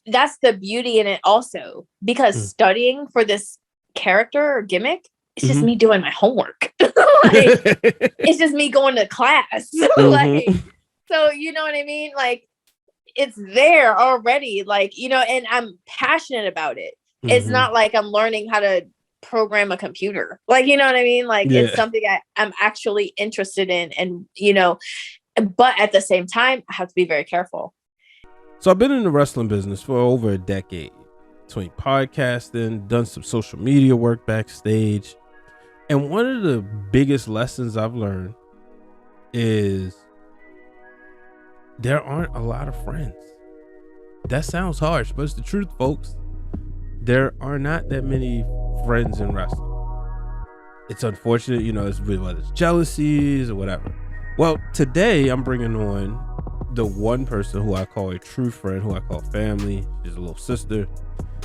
that's the beauty in it also, because studying for this character or gimmick, it's just me doing my homework. Like, it's just me going to class. Like, so you know what I mean? Like, it's there already, like, you know, and I'm passionate about it. It's not like I'm learning how to program a computer. Like, you know what I mean? Like, it's something I'm actually interested in, and, you know, but at the same time, I have to be very careful. So I've been in the wrestling business for over a decade, between podcasting, done some social media work backstage. And one of the biggest lessons I've learned is there aren't a lot of friends. That sounds harsh, but it's the truth, folks. There are not that many friends in wrestling. It's unfortunate, you know, whether it's jealousies or whatever. Well, today I'm bringing on the one person who I call a true friend, who I call family. She's a little sister,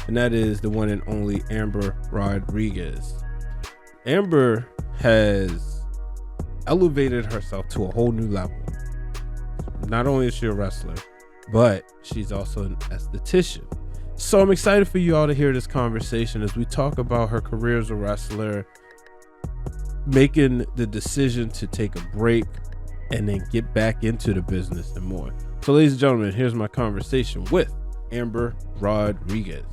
and that is the one and only Amber Rodriguez. Amber has elevated herself to a whole new level. Not only is she a wrestler, but she's also an esthetician. So I'm excited for you all to hear this conversation as we talk about her career as a wrestler, making the decision to take a break, and then get back into the business and more. So ladies and gentlemen, here's my conversation with Amber Rodriguez.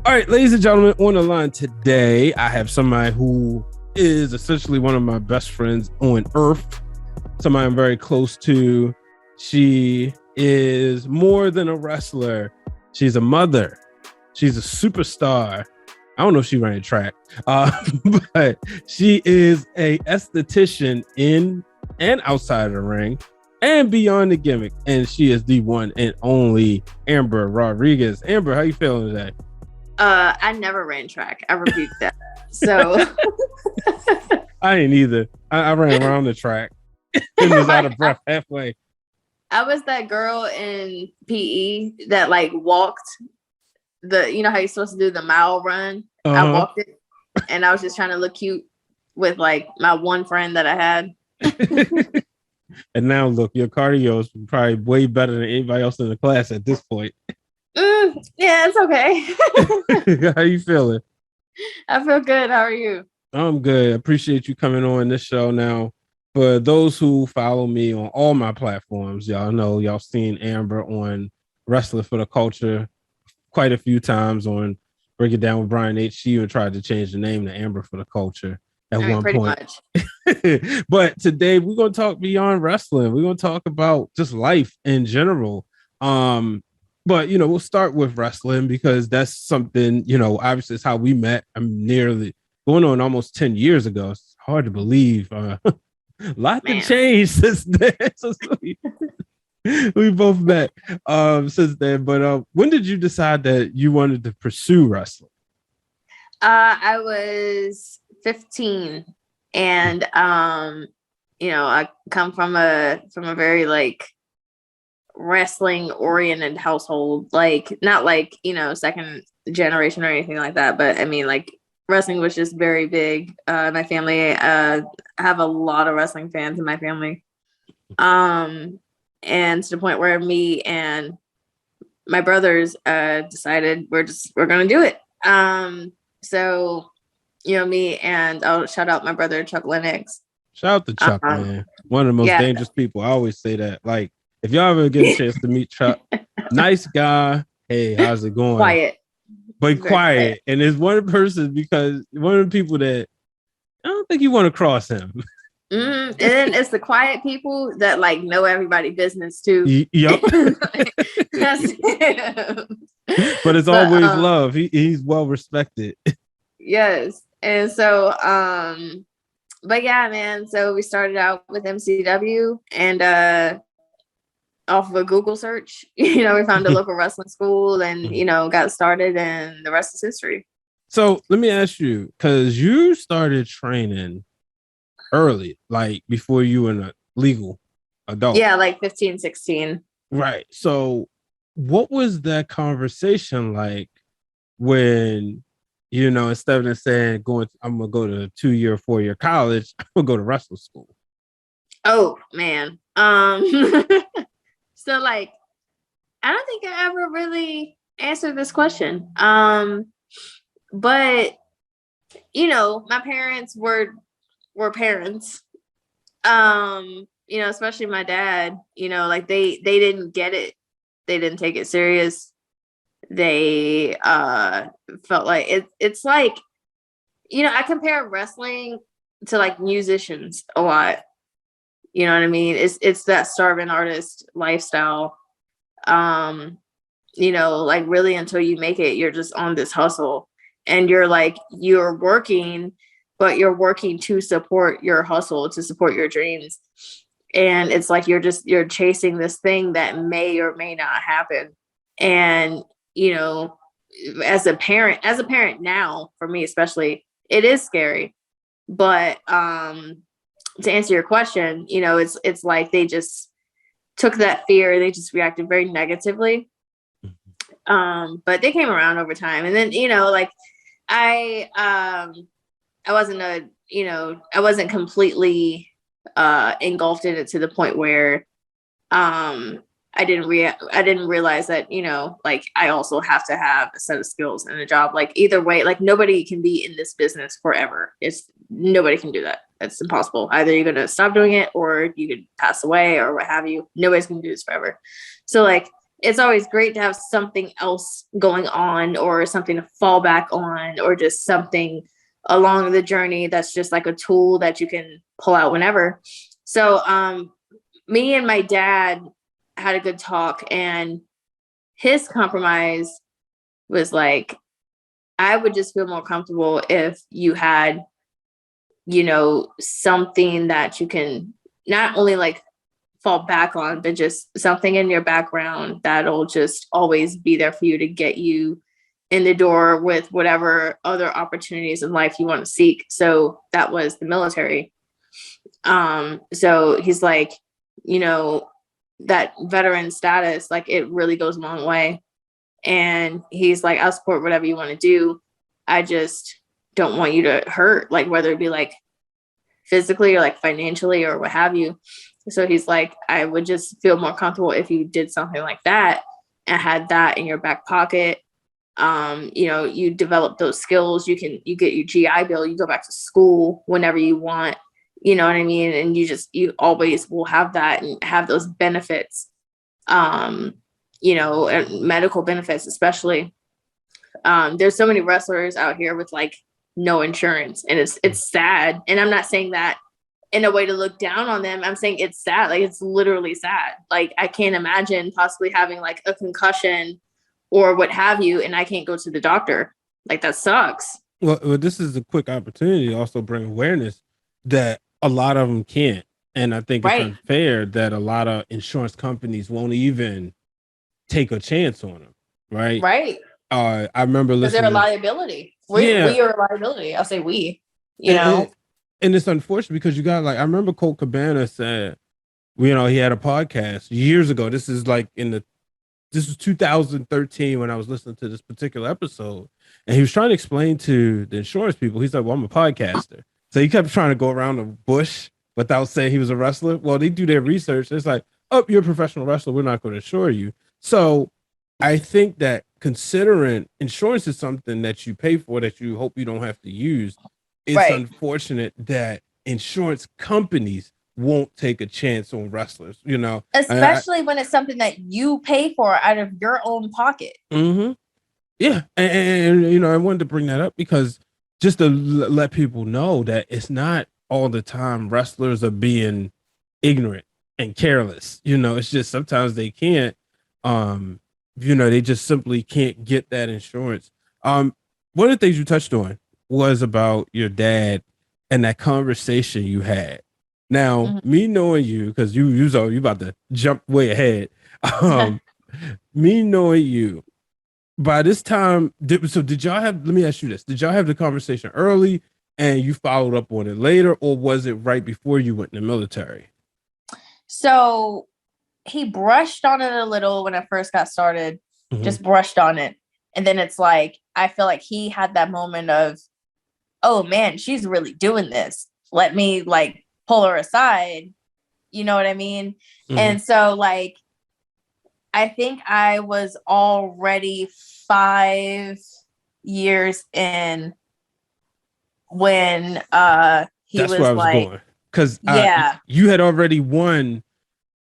All right, ladies and gentlemen, on the line today, I have somebody who is essentially one of my best friends on earth, somebody I'm very close to. She is more than a wrestler. She's a mother. She's a superstar. I don't know if she ran a track, but she is a esthetician in and outside of the ring and beyond the gimmick. And she is the one and only Amber Rodriguez. Amber, how you feeling today? I never ran track. I rebuke that. So I ain't either. I ran around the track and was out of breath halfway. I was that girl in PE that like walked you know how you're supposed to do the mile run? I walked it, and I was just trying to look cute with like my one friend that I had. And now look, your cardio is probably way better than anybody else in the class at this point. Yeah, it's okay. How you feeling? I feel good. How are you? I'm good. I appreciate you coming on this show. Now, for those who follow me on all my platforms, y'all know y'all seen Amber on Wrestling for the Culture quite a few times on Break It Down with Brian H. She even tried to change the name to Amber for the Culture at one point. Much. But today we're going to talk beyond wrestling. We're going to talk about just life in general. But, you know, we'll start with wrestling because that's something, you know, obviously it's how we met. I'm nearly going on almost 10 years ago. It's hard to believe. A lot to change since then. We both met since then. But when did you decide that you wanted to pursue wrestling? I was 15, and you know, I come from a very like wrestling oriented household, like not like, you know, second generation or anything like that, but I mean, like, wrestling was just very big. My family, I have a lot of wrestling fans in my family. And to the point where me and my brothers decided we're gonna do it. So, you know, me and I'll shout out my brother Chuck Lennox. Shout out to Chuck, man. One of the most dangerous people. I always say that. Like, if y'all ever get a chance to meet Chuck, nice guy. Hey, how's it going? Quiet. But quiet. And there's one person, because one of the people that I don't think you want to cross him. And then it's the quiet people that like know everybody business too. Yep. That's him. But it's always love. He's well respected. Yes. And so but yeah, man, so we started out with MCW, and off of a Google search, you know, we found a local wrestling school and, you know, got started, and the rest is history. So let me ask you, because you started training early, like before you were a legal adult. Yeah, like 15, 16. Right. So what was that conversation like when, you know, instead of saying I'm going to go to 2-year, 4-year college, I'm going to go to wrestling school? Oh, man. So like, I don't think I ever really answered this question. But you know, my parents were parents. You know, especially my dad, you know, like they didn't get it. They didn't take it serious. They felt like it's like, you know, I compare wrestling to like musicians a lot. You know what I mean? It's that starving artist lifestyle. You know, like really until you make it, you're just on this hustle and you're like, you're working, but you're working to support your hustle, to support your dreams. And it's like you're chasing this thing that may or may not happen. And, you know, as a parent now, for me especially, it is scary. But to answer your question, you know, it's like they just took that fear, they just reacted very negatively. But they came around over time. And then, you know, like I I wasn't completely engulfed in it to the point where I didn't realize that, you know, like I also have to have a set of skills and a job. Like either way, like nobody can be in this business forever. Nobody can do that. That's impossible. Either you're going to stop doing it or you could pass away or what have you. Nobody's going to do this forever. So like, it's always great to have something else going on or something to fall back on or just something along the journey that's just like a tool that you can pull out whenever. So me and my dad had a good talk, and his compromise was like, I would just feel more comfortable if you had, you know, something that you can not only like fall back on, but just something in your background that'll just always be there for you to get you in the door with whatever other opportunities in life you want to seek. So that was the military. So he's like, you know, that veteran status, like it really goes a long way. And he's like, I'll support whatever you want to do. I just don't want you to hurt, like whether it be like physically or like financially or what have you. So he's like, I would just feel more comfortable if you did something like that and had that in your back pocket. You know, you develop those skills, you get your GI Bill, you go back to school whenever you want, you know what I mean? And you always will have that and have those benefits, you know, and medical benefits, especially. There's so many wrestlers out here with like no insurance, and it's sad. And I'm not saying that in a way to look down on them. I'm saying it's sad. Like it's literally sad. Like I can't imagine possibly having like a concussion or what have you, and I can't go to the doctor. Like that sucks. Well, this is a quick opportunity to also bring awareness that a lot of them can't. And I think it's unfair that a lot of insurance companies won't even take a chance on them. Right. Right. I remember listening. They're a liability. We are a liability. I'll say we, you know. And it's unfortunate because you got like, I remember Colt Cabana said, you know, he had a podcast years ago. This is like this was 2013 when I was listening to this particular episode. And he was trying to explain to the insurance people, he's like, well, I'm a podcaster. So he kept trying to go around the bush without saying he was a wrestler. Well, they do their research. It's like, oh, you're a professional wrestler. We're not going to insure you. So I think that considering insurance is something that you pay for that you hope you don't have to use, it's unfortunate that insurance companies won't take a chance on wrestlers, you know, especially when it's something that you pay for out of your own pocket. Mm-hmm. Yeah. And, you know, I wanted to bring that up because just to let people know that it's not all the time wrestlers are being ignorant and careless. You know, it's just sometimes they can't, you know, they just simply can't get that insurance. One of the things you touched on was about your dad and that conversation you had. Now, me knowing you, because you about to jump way ahead. Me knowing you, by this time, did y'all have, let me ask you this, did y'all have the conversation early and you followed up on it later, or was it right before you went in the military? So he brushed on it a little when I first got started, just brushed on it. And then it's like, I feel like he had that moment of, oh man, she's really doing this. Let me like pull her aside. You know what I mean? And so like, I think I was already 5 years in when he That's where was I was like, going. Because yeah, you had already won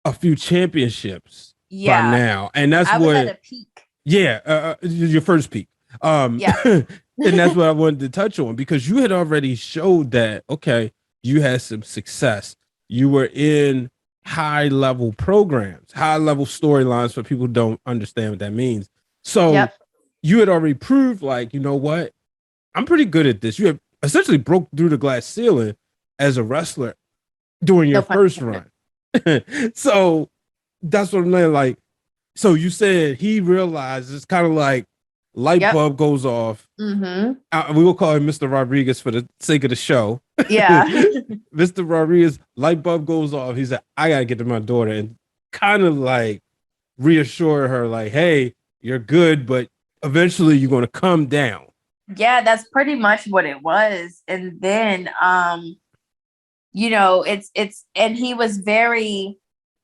a few championships by yeah. now. And that's I was at what, a peak. yeah, your first peak. Yeah. And that's what I wanted to touch on, because you had already showed that, okay, you had some success. You were in high level programs, high level storylines for people who don't understand what that means. So Yep. you had already proved, like, you know what? I'm pretty good at this. You have essentially broke through the glass ceiling as a wrestler during your No pun first intended. run. So that's what I'm saying. Like, so you said he realized, it's kind of like light Yep. bulb goes off. Mm-hmm. We will call him Mr. Rodriguez for the sake of the show. Yeah. Mr. Rodriguez, light bulb goes off. He said, I gotta get to my daughter, and kind of like reassure her, like, hey, you're good, but eventually you're gonna come down. Yeah, that's pretty much what it was. And then and he was very,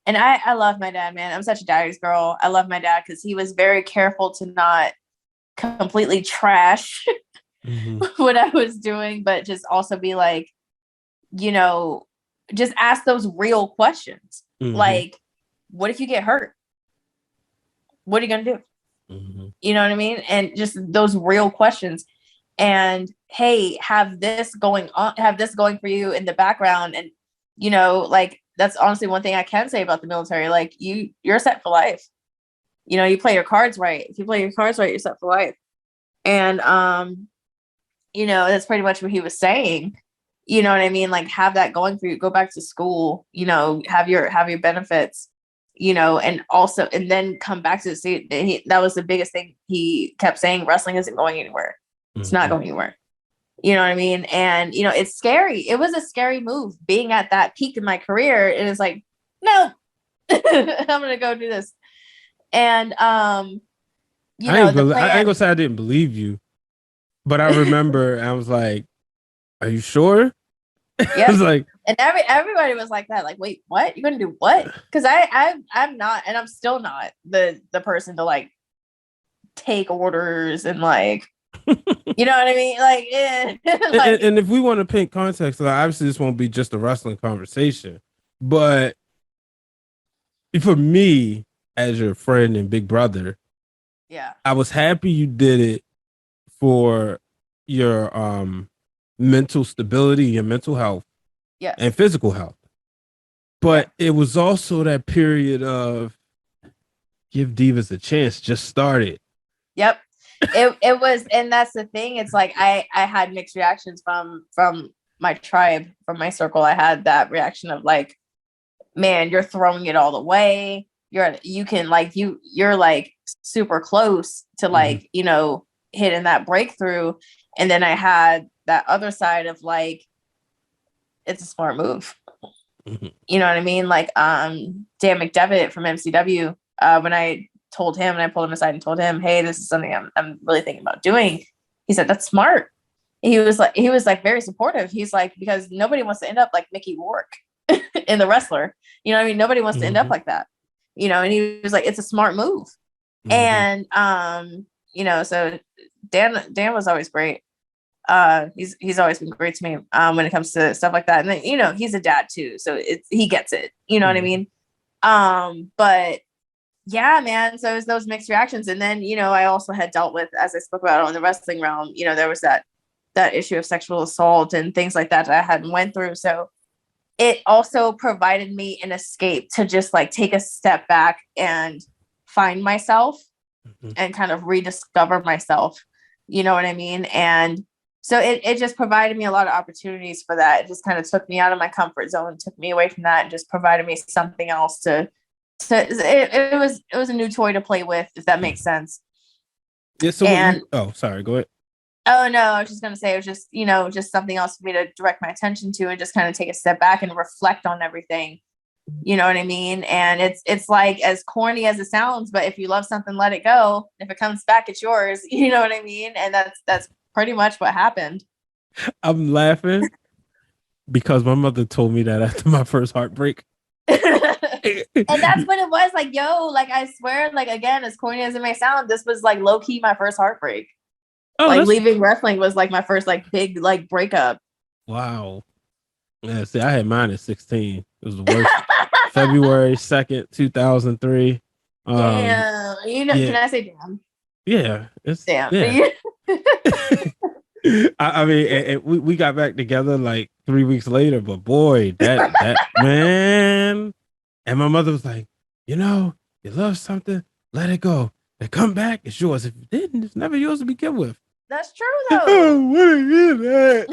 and I love my dad, man. I'm such a daddy's girl. I love my dad because he was very careful to not completely trash Mm-hmm. what I was doing, but just also be like, just ask those real questions. Mm-hmm. Like, what if you get hurt? What are you gonna do? Mm-hmm. You know what I mean? And just those real questions. And hey, have this going for you in the background. And like, that's honestly one thing I can say about the military. Like, you're set for life. You play your cards right. If you play your cards right, you're set for life. And that's pretty much what he was saying. You know what I mean? Like, have that going for you. Go back to school, have your benefits, and also, and then come back to the state. That was the biggest thing he kept saying. Wrestling isn't going anywhere. It's not going anywhere. You know what I mean? And, it's scary. It was a scary move being at that peak in my career. And it's like, no, I'm going to go do this. And, I ain't the gonna plan. say I didn't believe you, but I remember I was like, are you sure? I was Yep. like, And everybody was like that. Like, wait, what? You're going to do what? Because I'm not, and I'm still not the person to like take orders and like, you know what I mean? Like, yeah. Like, and if we want to paint context, like, obviously this won't be just a wrestling conversation, but for me, as your friend and big brother, yeah. I was happy you did it for your mental stability, your mental health, Yes. and physical health. But it was also that period of give divas a chance, just started. Yep. It was, and that's the thing. It's like I had mixed reactions from my tribe, from my circle. I had that reaction of like, man, you're throwing it all away. You're like super close to like, hitting that breakthrough. And then I had that other side of like, it's a smart move. Mm-hmm. You know what I mean? Like, Dan McDevitt from MCW, when I told him, and I pulled him aside and told him, hey, this is something I'm really thinking about doing. He said, that's smart. He was like very supportive. He's like, because nobody wants to end up like Mickey Rourke in The Wrestler. You know what I mean? Nobody wants to end up like that. And he was like, it's a smart move. And so Dan was always great. He's always been great to me when it comes to stuff like that. And then, he's a dad too, so he gets it. You know what I mean? But yeah, man. So it was those mixed reactions. And then, I also had dealt with, as I spoke about on the wrestling realm, there was that issue of sexual assault and things like that I hadn't went through. So it also provided me an escape to just like take a step back and find myself and kind of rediscover myself. You know what I mean? And so it just provided me a lot of opportunities for that. It just kind of took me out of my comfort zone, took me away from that, and just provided me something else it was a new toy to play with, if that makes sense. Yeah. So sorry, go ahead. Oh no, I was just gonna say it was just, just something else for me to direct my attention to and just kind of take a step back and reflect on everything. You know what I mean? And it's like, as corny as it sounds, but if you love something, let it go. If it comes back, it's yours. You know what I mean? And that's pretty much what happened. I'm laughing because my mother told me that after my first heartbreak. And that's what it was. Like, yo, like I swear, like again, as corny as it may sound, this was like low key my first heartbreak. Oh, like leaving wrestling was like my first like big like breakup. Wow. Yeah, see, I had mine at 16. It was the worst. February 2nd, 2003. Damn. You know, yeah. Can I say damn? Yeah. It's damn. Yeah. I mean, and we got back together like 3 weeks later, but boy, that man. And my mother was like, you love something, let it go. And come back, it's yours. If you didn't, it's never yours to begin with. That's true though. What are you that?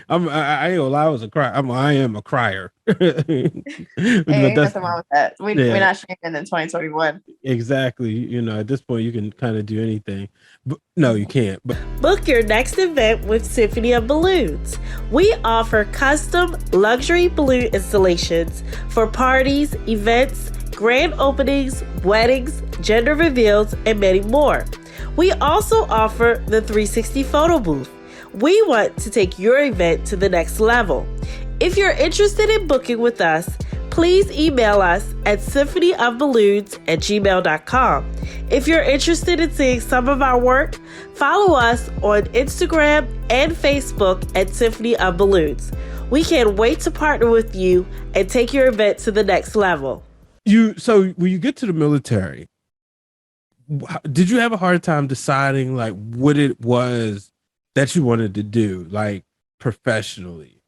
I ain't gonna lie, I am a crier. Hey, ain't nothing wrong with that. We're not shaming in 2021. Exactly. At this point you can kind of do anything. But no, you can't. But book your next event with Symphony of Balloons. We offer custom luxury balloon installations for parties, events, grand openings, weddings, gender reveals, and many more. We also offer the 360 photo booth. We want to take your event to the next level. If you're interested in booking with us, please email us at symphonyofballoons@gmail.com. If you're interested in seeing some of our work, follow us on Instagram and Facebook at Symphony of Balloons. We can't wait to partner with you and take your event to the next level. So when you get to the military, did you have a hard time deciding like what it was that you wanted to do, like professionally?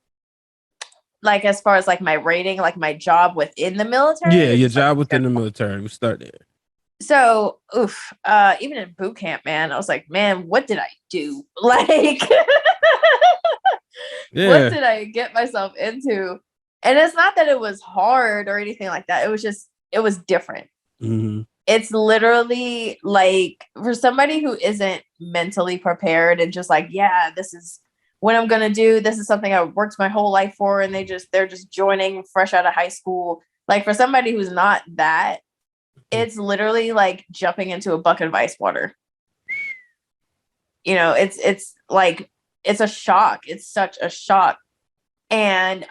Like as far as like my rating, like my job within the military? Yeah, your job within the military. We start there. So, even in boot camp, man, I was like, man, what did I do? Like, what did I get myself into? And it's not that it was hard or anything like that. It was different. Mm-hmm. It's literally like for somebody who isn't mentally prepared and just like, yeah, this is what I'm going to do. This is something I worked my whole life for. And they're just joining fresh out of high school. Like for somebody who's not that, it's literally like jumping into a bucket of ice water. It's like, it's a shock. It's such a shock. And,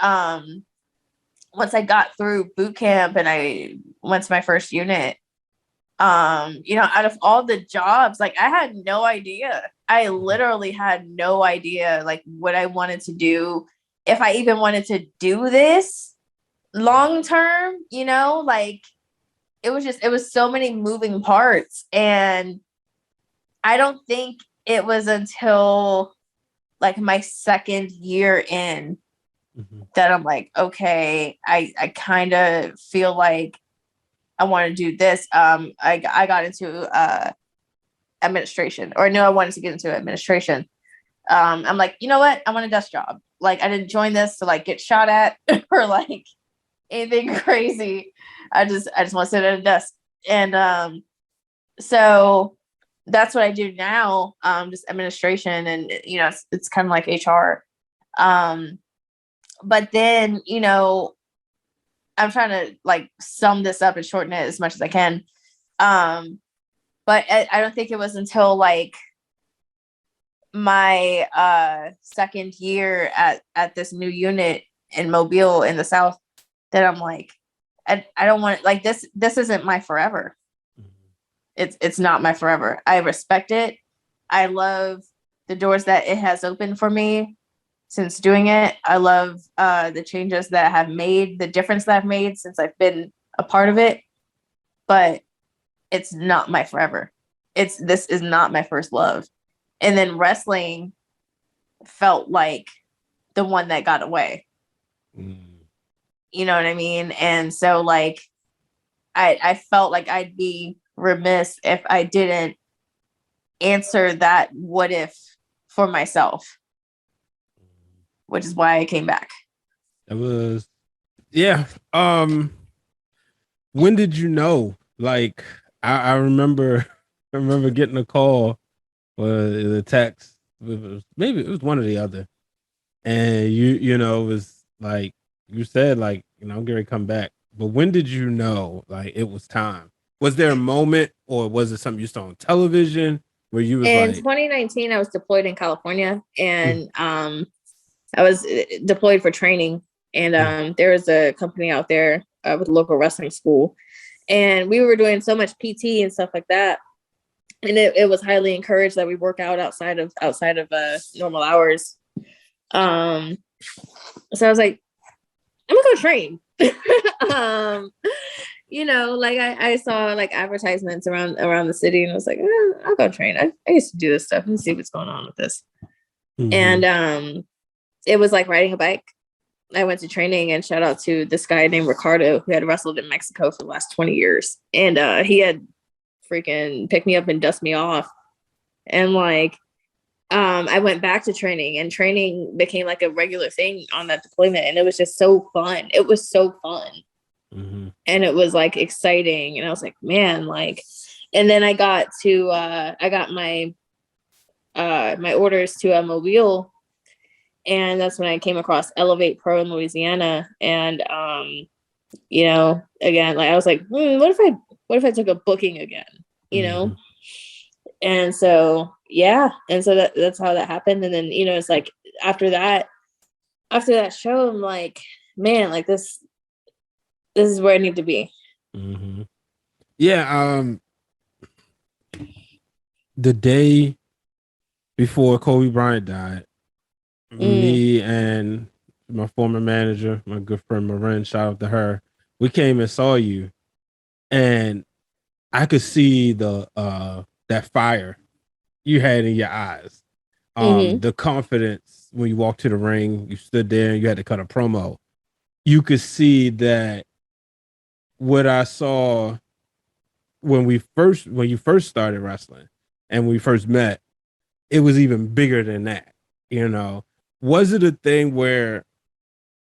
once I got through boot camp and I went to my first unit, out of all the jobs, like I had no idea. I literally had no idea like what I wanted to do, if I even wanted to do this long term, like it was so many moving parts. And I don't think it was until like my second year in that I'm like, okay, I kind of feel like I want to do this. I got into administration, or no, I wanted to get into administration. I'm like, you know what? I want a desk job. Like, I didn't join this to like get shot at or like anything crazy. I just want to sit at a desk. And so that's what I do now. Just administration, and it's kind of like HR. But then, I'm trying to like sum this up and shorten it as much as I can. But I don't think it was until like my second year at this new unit in Mobile in the South that I'm like, I don't want like this isn't my forever. It's not my forever. I respect it. I love the doors that it has opened for me since doing it. I love the changes that have made, the difference that I've made since I've been a part of it. But it's not my forever. This is not my first love. And then wrestling felt like the one that got away. You know what I mean? And so like I felt like I'd be remiss if I didn't answer that what if for myself, which is why I came back. It was, yeah. When did you know? Like, I remember getting a call or the text. Maybe it was one or the other, and it was like you said, like I'm getting ready to come back. But when did you know? Like it was time. Was there a moment, or was it something you saw on television where you was in like? 2019, I was deployed in California, and I was deployed for training. And there was a company out there with a local wrestling school, and we were doing so much PT and stuff like that. And it was highly encouraged that we work out outside of normal hours. So I was like, I'm gonna go train. Like I saw like advertisements around the city, and I was like, I'll go train. I used to do this stuff and see what's going on with this. And it was like riding a bike. I went to training, and shout out to this guy named Ricardo who had wrestled in Mexico for the last 20 years. And he had freaking picked me up and dust me off. And like, I went back to training, and training became like a regular thing on that deployment. And it was just so fun. It was so fun. And it was like exciting. And I was like, man, like, and then I got my my orders to Mobile. And that's when I came across Elevate Pro in Louisiana. And, again, like I was like, what if I took a booking again, And so, yeah. And so that's how that happened. And then, it's like, after that show, I'm like, man, like this is where I need to be. Yeah. The day before Kobe Bryant died, me and my former manager, my good friend Marin, shout out to her, we came and saw you, and I could see the that fire you had in your eyes, the confidence when you walked to the ring. You stood there and you had to cut a promo. You could see that what I saw when you first started wrestling and we first met, it was even bigger than that. Was it a thing where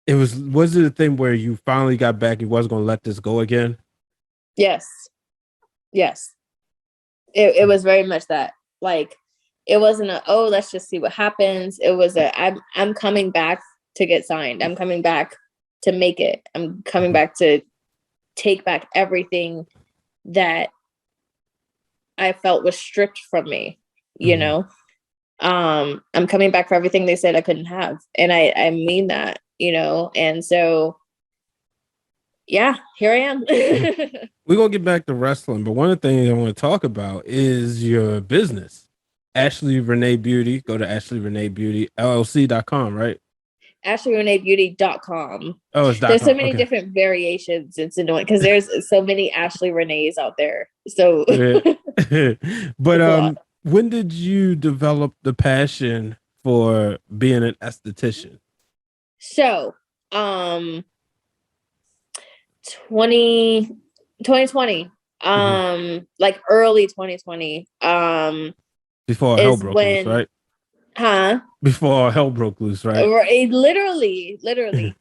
you finally got back and wasn't going to let this go again? Yes. It was very much that. Like, it wasn't let's just see what happens. It was I'm coming back to get signed. I'm coming back to make it. I'm coming back to take back everything that I felt was stripped from me, I'm coming back for everything they said I couldn't have. And I mean that, and so, yeah, here I am. We're going to get back to wrestling, but one of the things I want to talk about is your business, Ashley Renee Beauty. Go to AshleyReneeBeautyLLC.com, right? AshleyReneeBeauty.com. Oh, it's there's so many different variations. It's annoying because there's so many Ashley Renees out there. So, but when did you develop the passion for being an esthetician? So, 2020, like early 2020, before hell broke loose, right? Huh? Before hell broke loose, right? Literally.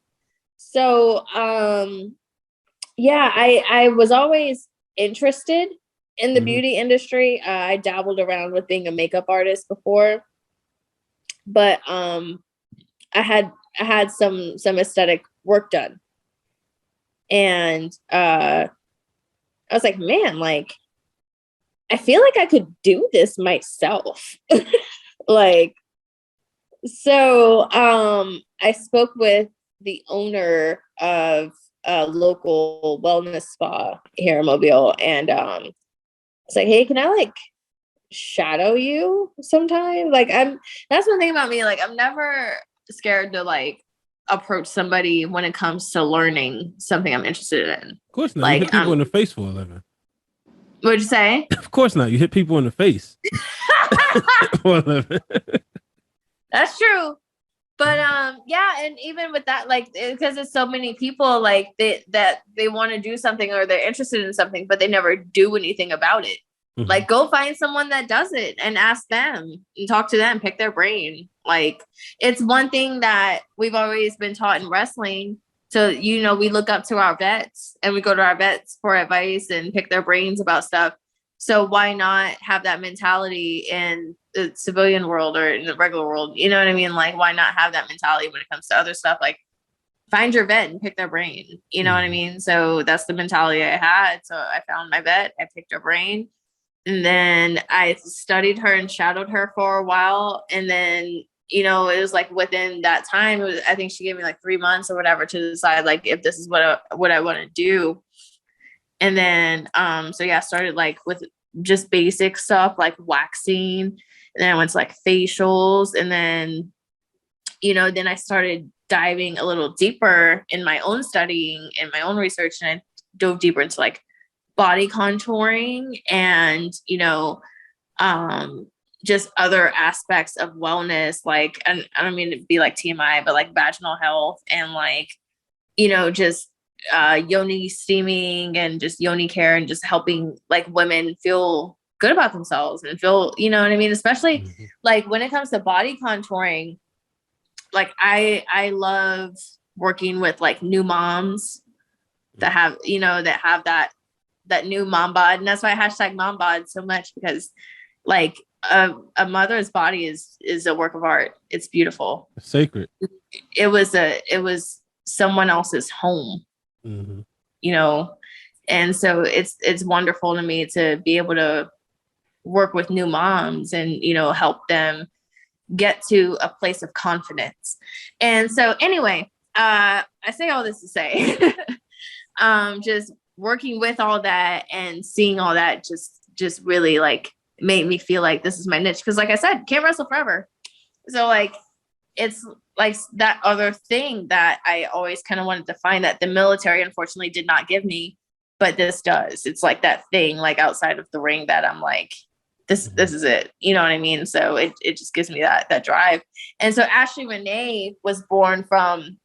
So, yeah, I was always interested in the beauty industry. I dabbled around with being a makeup artist before, but I had some aesthetic work done, and I was like, man, like I feel like I could do this myself. Like, so I spoke with the owner of a local wellness spa here in Mobile, and it's like, hey, can I like shadow you sometime? Like, that's one thing about me. Like, I'm never scared to like approach somebody when it comes to learning something I'm interested in. Of course not. Like, you hit people in the face for a living. What'd you say? Of course not. You hit people in the face for a living. That's true. But yeah, and even with that, like, because it's so many people like they want to do something or they're interested in something, but they never do anything about it. Like, go find someone that does it and ask them and talk to them, pick their brain. Like, it's one thing that we've always been taught in wrestling. So, we look up to our vets and we go to our vets for advice and pick their brains about stuff. So why not have that mentality in the civilian world or in the regular world? You know what I mean? Like, why not have that mentality when it comes to other stuff? Like, find your vet and pick their brain. You know what I mean? So that's the mentality I had. So I found my vet, I picked her brain, and then I studied her and shadowed her for a while. And then you know, it was like within that time, I think she gave me like 3 months or whatever to decide like if this is what I want to do. And then, so yeah, I started like with just basic stuff like waxing, and then I went to like facials, and then, you know, then I started diving a little deeper in my own studying and my own research, and I dove deeper into like body contouring and, you know, just other aspects of wellness, like, and I don't mean to be like TMI, but like vaginal health and like, you know, just yoni steaming and just yoni care and just helping like women feel good about themselves and feel, you know what I mean? Especially like when it comes to body contouring, like I love working with like new moms that have, you know, that have that new mom bod. And that's why I hashtag mom bod so much, because like a mother's body is a work of art. It's beautiful. It's sacred. It was someone else's home, you know? And so it's wonderful to me to be able to work with new moms and, you know, help them get to a place of confidence. And so anyway, I say all this to say, just working with all that and seeing all that just really like made me feel like this is my niche. Cause like I said, can't wrestle forever. So like, it's like that other thing that I always kind of wanted to find that the military unfortunately did not give me, but this does. It's like that thing like outside of the ring that I'm like, this is it. You know what I mean? So it just gives me that drive. And so Ashley Renee was born from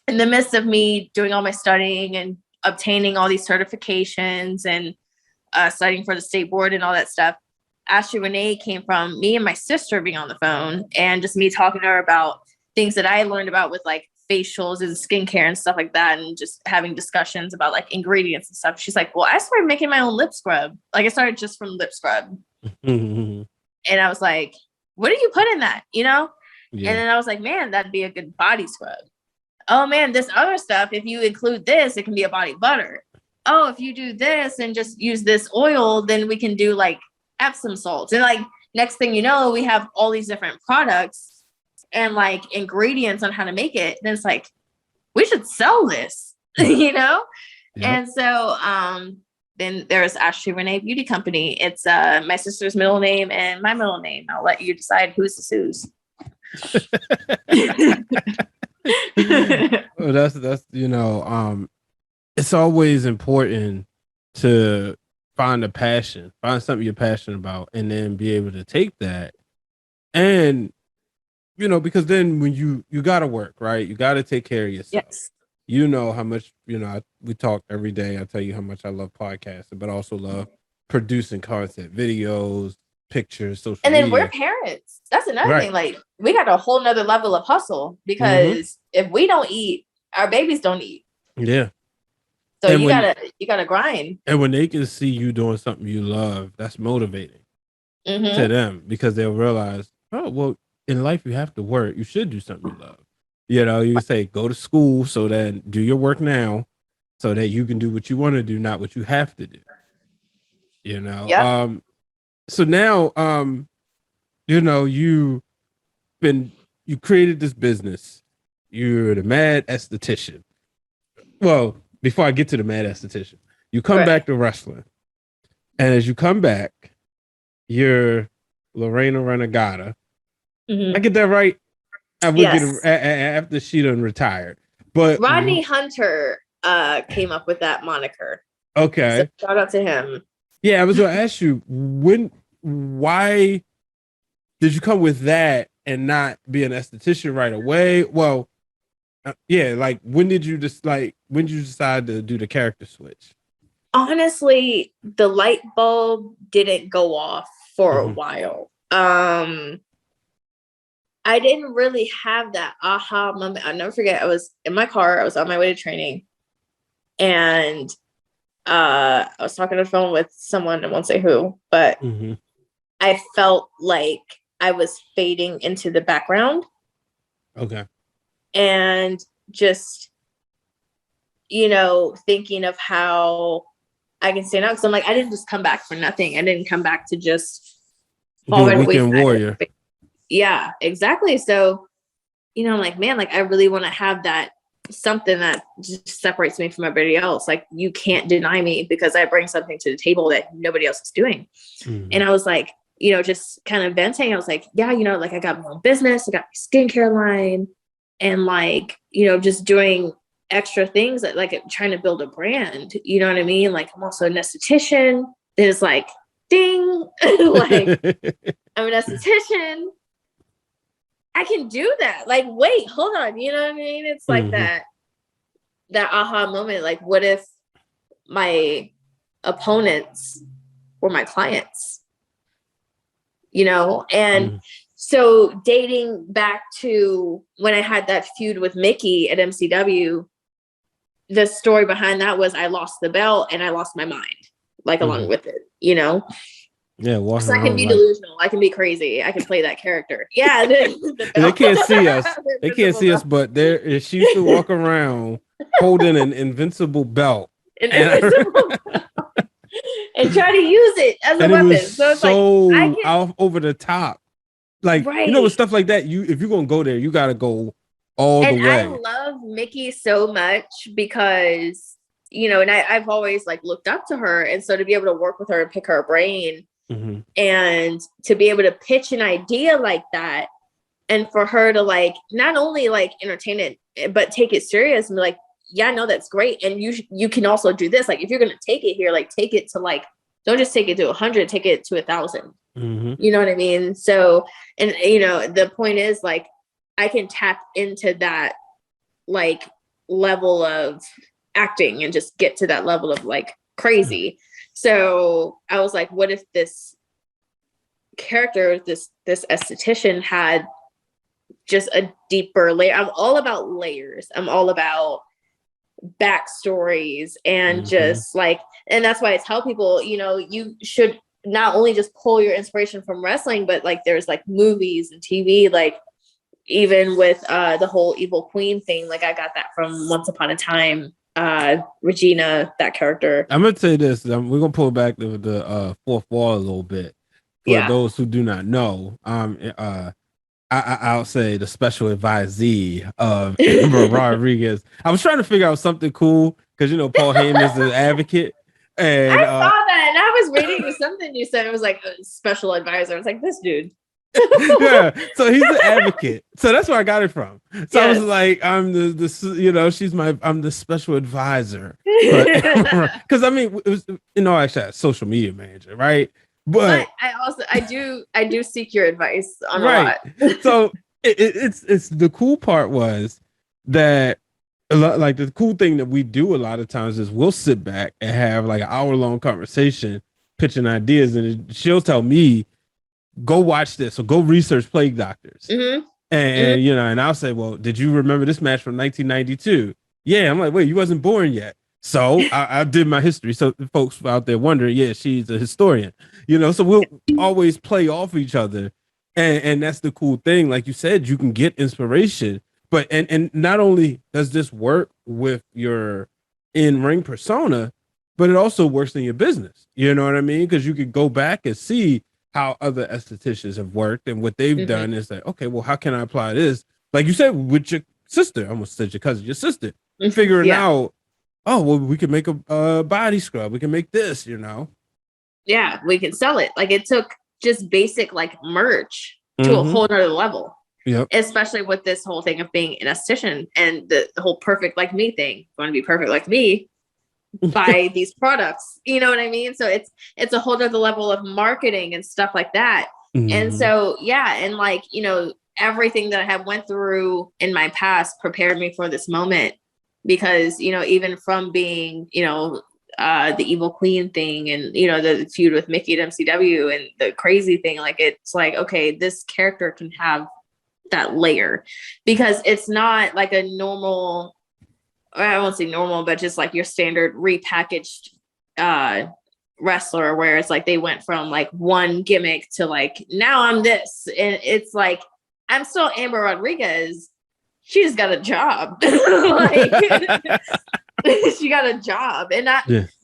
in the midst of me doing all my studying and obtaining all these certifications and studying for the state board and all that stuff. Ashley Renee came from me and my sister being on the phone and just me talking to her about things that I learned about with like facials and skincare and stuff like that. And just having discussions about like ingredients and stuff. She's like, well, I started making my own lip scrub. Like I started just from lip scrub. And I was like, what do you put in that? You know? Yeah. And then I was like, man, that'd be a good body scrub. Oh man, this other stuff, if you include this, it can be a body butter. Oh, if you do this and just use this oil, then we can do like Epsom salts. And like next thing you know, we have all these different products and like ingredients on how to make it. And it's like, we should sell this, you know? Yep. And so then there's Ashley Renee Beauty Company. It's my sister's middle name and my middle name. I'll let you decide who's the who's. Well, that's you know, it's always important to find something you're passionate about, and then be able to take that, and you know, because then when you gotta work, right? You gotta take care of yourself. Yes. You know how much, you know, we talk every day. I tell you how much I love podcasting, but also love producing content, videos, pictures, social media. And then we're parents. That's another thing. Like we got a whole nother level of hustle, because if we don't eat, our babies don't eat. Yeah. So and you gotta grind. And when they can see you doing something you love, that's motivating to them, because they'll realize, oh, well, in life you have to work. You should do something you love. You know, you say go to school, so then do your work now, so that you can do what you want to do, not what you have to do. You know. Yep. So now, you know, you created this business. You're the mad esthetician. Well, before I get to the mad esthetician, you come back to wrestling, and as you come back, you're Lorena Renegata. I get that right? I would get after she done retired. But Rodney Hunter came up with that moniker. Okay. So shout out to him. Yeah, I was going to ask you, why did you come with that and not be an esthetician right away? Well, like when did you decide to do the character switch? Honestly, the light bulb didn't go off for a while. I didn't really have that aha moment. I'll never forget. I was in my car. I was on my way to training, and I was talking on the phone with someone. I won't say who, but I felt like I was fading into the background. Okay. And just, you know, thinking of how I can stand out. Because I'm like, I didn't just come back for nothing. I didn't come back to just fall right away. Weekend warrior. Yeah, exactly. So, I'm like, man, like I really want to have that something that just separates me from everybody else. Like you can't deny me because I bring something to the table that nobody else is doing. And I was like, just kind of venting. I was like, yeah, like I got my own business, I got my skincare line, and like, just doing extra things like trying to build a brand. You know what I mean? Like I'm also an esthetician. Then it's like, ding, like I'm an esthetician. I can do that. Like, wait, hold on. You know what I mean? It's like that aha moment. Like, what if my opponents were my clients? And so dating back to when I had that feud with Mickey at MCW, the story behind that was I lost the belt and I lost my mind, like along with it, Yeah, so I can be delusional. I can be crazy. I can play that character. Yeah, they can't see us. They can't see us, but she used to walk around holding an invincible belt, and try to use it as a weapon. So it's like out over the top, like with stuff like that. If you're gonna go there, you got to go all the way. I love Mickey so much because and I've always like looked up to her, and so to be able to work with her and pick her brain. And to be able to pitch an idea like that, and for her to like not only like entertain it but take it serious and be like, yeah, no, that's great, and you can also do this. Like if you're gonna take it here, like take it to like, don't just take it to 100, take it to 1,000. You know what I mean? So, and the point is like I can tap into that like level of acting and just get to that level of like crazy. So I was like, what if this character, this esthetician had just a deeper layer? I'm all about layers. I'm all about backstories and just like, and that's why I tell people, you should not only just pull your inspiration from wrestling, but like there's like movies and TV, like even with the whole evil queen thing, like I got that from Once Upon a Time. Regina, that character. I'm gonna say this. We're gonna pull back the fourth wall a little bit for those who do not know. I'll say the special advisee of Amber Rodriguez. I was trying to figure out something cool because Paul Heyman's the advocate, and I saw that, and I was reading something you said. It was like a special advisor. I was like, this dude. Yeah, so he's the advocate, so that's where I got it from. So I was like, I'm I'm the special advisor, because I mean, it was actually a social media manager, right? But I do seek your advice on a lot. So it's the cool part was that a lot, like the cool thing that we do a lot of times is we'll sit back and have like an hour-long conversation pitching ideas, and she'll tell me, go watch this or go research Plague Doctors. And and I'll say, well, did you remember this match from 1992? Yeah. I'm like, wait, you wasn't born yet. So I did my history. So folks out there wondering, yeah, she's a historian, so we'll always play off each other. And that's the cool thing. Like you said, you can get inspiration, but and not only does this work with your in-ring persona, but it also works in your business. You know what I mean? Because you could go back and see how other estheticians have worked, and what they've done is like, okay, well, how can I apply this? Like you said, with your sister, I almost said your cousin, your sister, figuring out, oh, well, we can make a body scrub. We can make this, Yeah, we can sell it. Like it took just basic like merch to a whole nother level. Yep. Especially with this whole thing of being an esthetician and the whole perfect like me thing. Want to be perfect like me? Buy these products, you know what I mean? So it's a whole other level of marketing and stuff like that. And so and like everything that I have went through in my past prepared me for this moment, because even from being the evil queen thing and the feud with Mickey at MCW and the crazy thing, like it's like, okay, this character can have that layer, because it's not like a normal, I won't say normal, but just like your standard repackaged wrestler, where it's like they went from like one gimmick to like, now I'm this. And it's like, I'm still Amber Rodriguez. She just got a job. Like, she got a job. And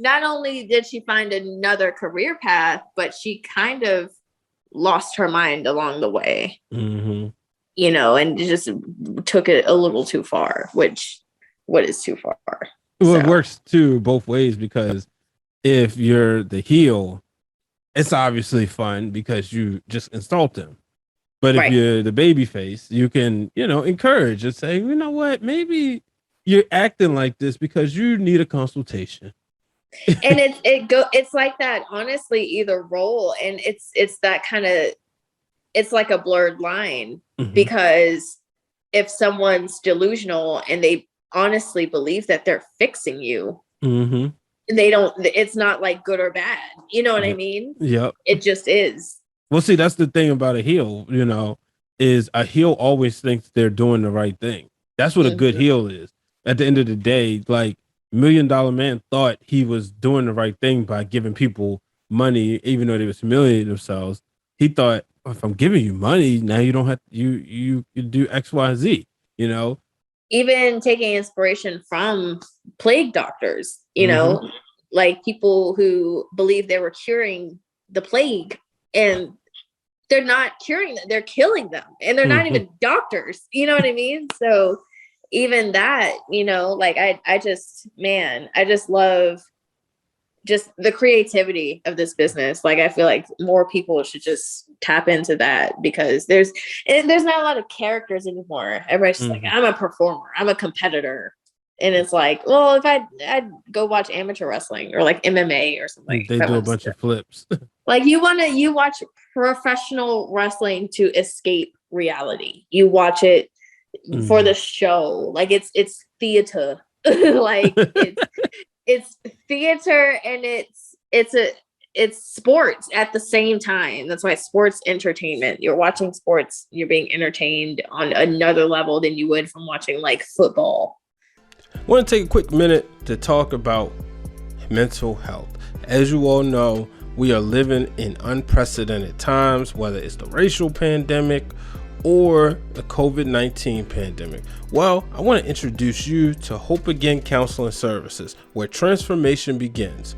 not only did she find another career path, but she kind of lost her mind along the way, Mm-hmm. you know, and just took it a little too far, what is too far? Well, So. it works too both ways, because if you're the heel, it's obviously fun because you just insult him. But if Right. you're the baby face, you can, encourage and say, you know what, maybe you're acting like this because you need a consultation. And it's like that, honestly, either role. And it's that kind of, it's like a blurred line, because if someone's delusional and they honestly believe that they're fixing you, it's not like good or bad. You know what I mean? Yep. It just is. Well, see, that's the thing about a heel, is a heel always thinks they're doing the right thing. That's what a good heel is. At the end of the day, like $1 Million Man thought he was doing the right thing by giving people money, even though they was humiliating themselves. He thought, if I'm giving you money, now you don't have you do X, Y, Z, Even taking inspiration from plague doctors, like people who believe they were curing the plague, and they're not curing them, they're killing them, and they're not even doctors. You know what I mean? So even that, like I just love just the creativity of this business. Like, I feel like more people should just tap into that, because there's not a lot of characters anymore. Everybody's just like, I'm a performer, I'm a competitor. And it's like, well, if I'd go watch amateur wrestling or like MMA or something. They do a bunch of flips. Like, you watch professional wrestling to escape reality. You watch it for the show. Like, it's theater. Like, it's theater, and it's sports at the same time. That's why it's sports entertainment. You're watching sports, you're being entertained on another level than you would from watching like football. I want to take a quick minute to talk about mental health. As you all know, we are living in unprecedented times, whether it's the racial pandemic or the COVID-19 pandemic. Well, I want to introduce you to Hope Again Counseling Services, where transformation begins.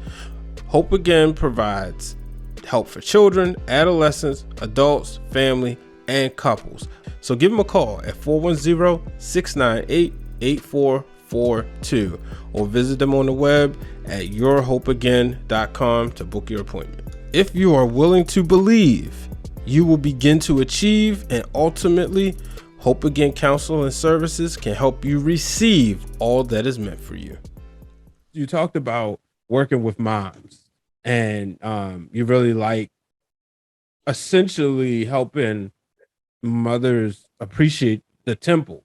Hope Again provides help for children, adolescents, adults, family, and couples. So give them a call at 410-698-8442 or visit them on the web at yourhopeagain.com to book your appointment. If you are willing to believe, you will begin to achieve, and ultimately, Hope Again Counseling Services can help you receive all that is meant for you. You talked about working with moms, and you really like essentially helping mothers appreciate the temple